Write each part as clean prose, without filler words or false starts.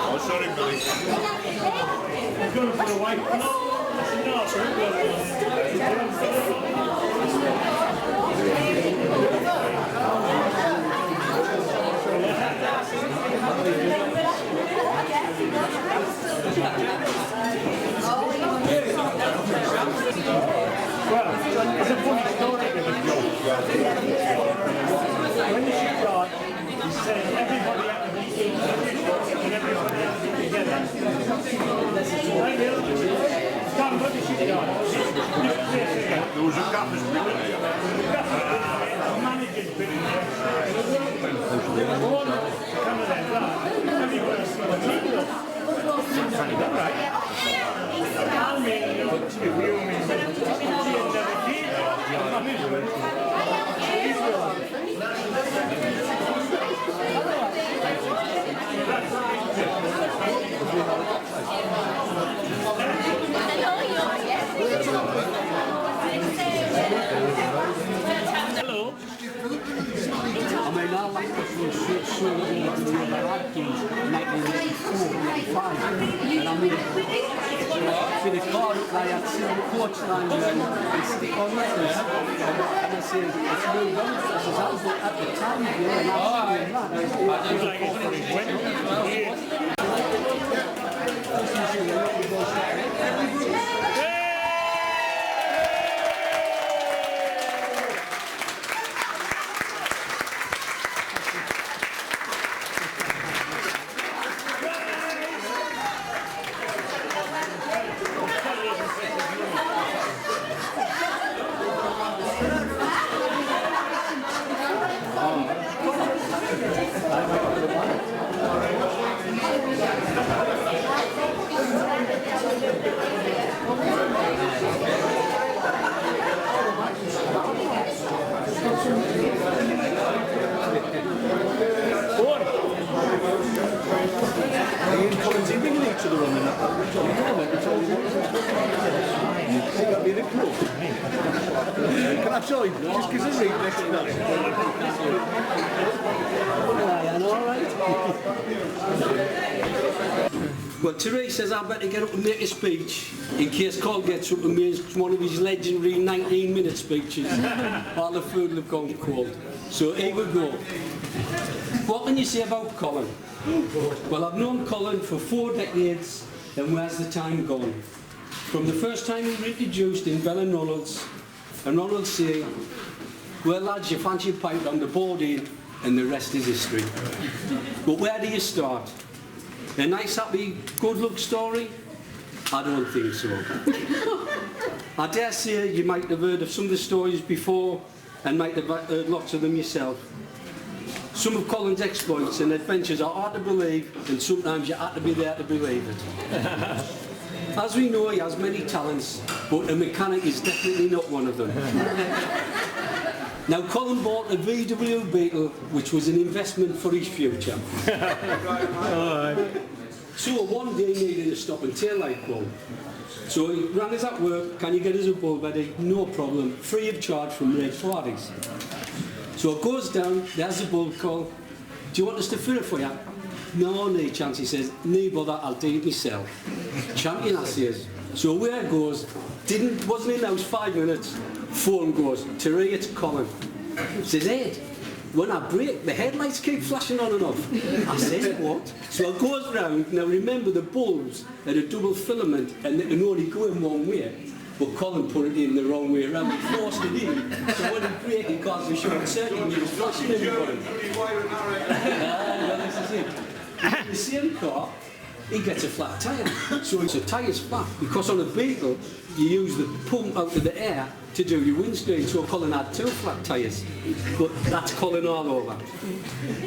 Oh, sorry, Billy. He's going for the white. Well, it's a funny story with the joke. When the ship got, he said everybody had to be in every shot and everybody had to be together. Right, Bill? Tom, what the ship got? There was a gaffer's bit in here. The manager's been in there. One camera there, right? Everywhere see the team. Funny, that right? I mean, you know, to be real, I mean, never did. Hello. I mean, I like the first show that we had to do about actors, 1984, 95. And I mean, for the car up there, I'd see the coach line and stick on letters. And I said, it's moved on. I said, that was at the time, you know, and I was doing Can I join? Just because it's next to that. Well, Therese says I better get up and make a speech in case Col gets up and makes one of his legendary 19-minute speeches while the food will have gone cold. So here we go. What can you say about Colin? Well, I've known Colin for 4 decades, and where's the time gone? From the first time we were introduced in Bell and Ronald saying, well lads, you fancy a pint on the board in, and the rest is history. But where do you start? A nice, happy, good luck story? I don't think so. I dare say you might have heard of some of the stories before and might have heard lots of them yourself. Some of Colin's exploits and adventures are hard to believe, and sometimes you have to be there to believe it. As we know, he has many talents, but a mechanic is definitely not one of them. Now, Colin bought a VW Beetle, which was an investment for his future. So one day he needed a stop and tail light bulb. So he rang us at work, can you get us a bulb, Eddie? No problem, free of charge from Red Fridays. So it goes down, there's the bulb call. Do you want us to fit it for you? No, no chance, he says. No bother, I'll do it myself. Champion, I says. So away it goes. Wasn't in the house 5 minutes. Phone goes, Terry, it's Colin. Says, Ed, when I brake, the headlights keep flashing on and off. I says, what? So it goes round. Now remember, the bulbs had a double filament and they can only go in one way. But Colin put it in the wrong way around, he forced it in. So when he braked, it caused a short circuit and he was flashing everybody. Well, this is it. In the same car, he gets a flat tyre. So his tyre's flat, because on a Beetle, you use the pump out of the air to do your windscreen, so Colin had 2 flat tyres. But that's Colin all over.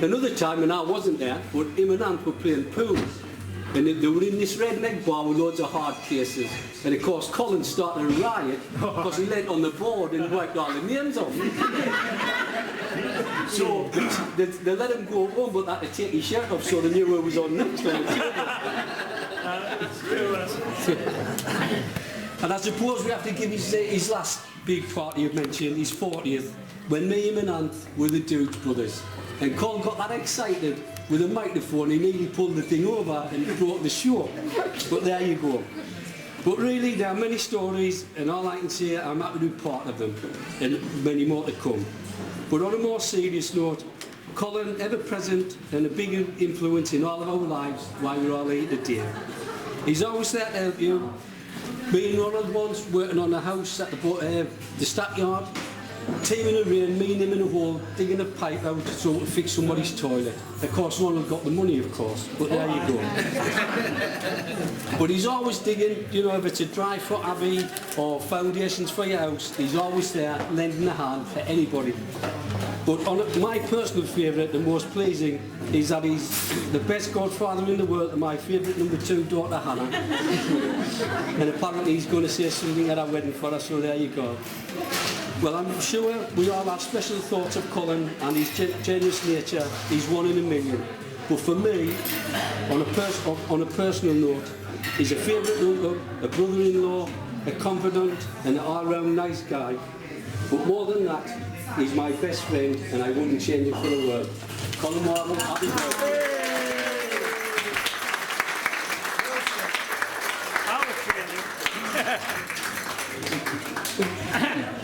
Another time, and I wasn't there, but him and Ant were playing pool. And they were in this redneck bar with loads of hard cases. And of course, Colin started a riot because he leant on the board and wiped all the names off. So they let him go home, but they had to take his shirt off so they knew who was on next. And I suppose we have to give his last big party you mentioned, his 40th, when me, him and Ant were the Duke brothers. And Colin got that excited with a microphone, he nearly pulled the thing over and broke the show. But there you go. But really, there are many stories, and all I can say, I'm happy to be part of them, and many more to come. But on a more serious note, Colin, ever present and a big influence in all of our lives while we're all here today. He's always there to help you. Me and Ronald once working on a house at the stackyard, team in the rain, me and him in a hole, digging a pipe out so to fix somebody's toilet. Of course, Ronald got the money, of course, but there you go. But he's always digging, you know, if it's a dry foot abbey or foundations for your house, he's always there lending a hand to anybody. But my personal favourite, the most pleasing, is that he's the best godfather in the world to my favourite number 2 daughter, Hannah. And apparently he's going to say something at our wedding for us, so there you go. Well, I'm sure we all have special thoughts of Colin and his generous nature. He's 1 in a million. But for me, on a personal note, he's a favourite uncle, a brother-in-law, a confidant, and an all-round nice guy. But more than that, he's my best friend, and I wouldn't change it for the world. Colin Marvel, happy birthday. I was changing.